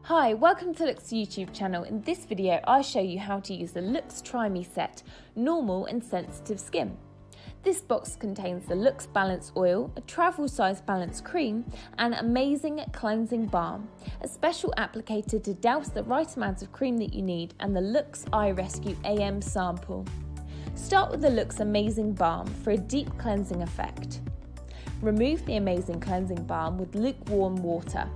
Hi, welcome to LOOkX YouTube channel. In this video, I show you how to use the LOOkX Try Me set, normal and sensitive skin. This box contains the LOOkX Balance oil, a travel size balance cream, and Amazing cleansing balm, a special applicator to douse the right amount of cream that you need, and the LOOkX Eye Rescue AM sample. Start with the LOOkX Amazing balm for a deep cleansing effect. Remove the Amazing cleansing balm with lukewarm water.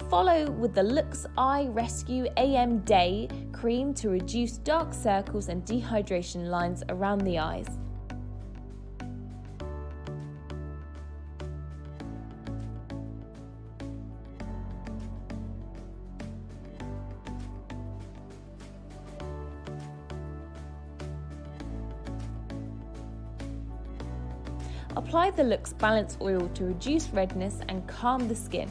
Follow with the LOOkX Eye Rescue AM Day cream to reduce dark circles and dehydration lines around the eyes. Apply the LOOkX Balance oil to reduce redness and calm the skin.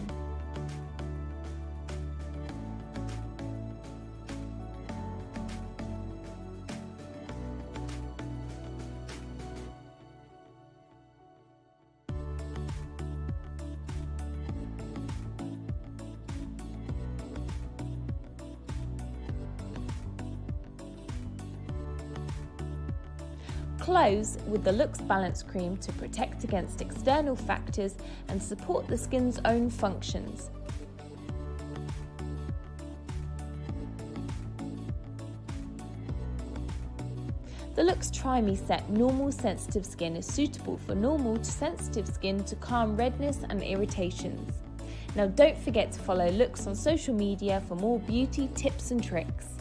Close with the LOOkX Balance cream to protect against external factors and support the skin's own functions. The LOOkX Try Me set normal sensitive skin is suitable for normal to sensitive skin to calm redness and irritations. Now don't forget to follow LOOkX on social media for more beauty tips and tricks.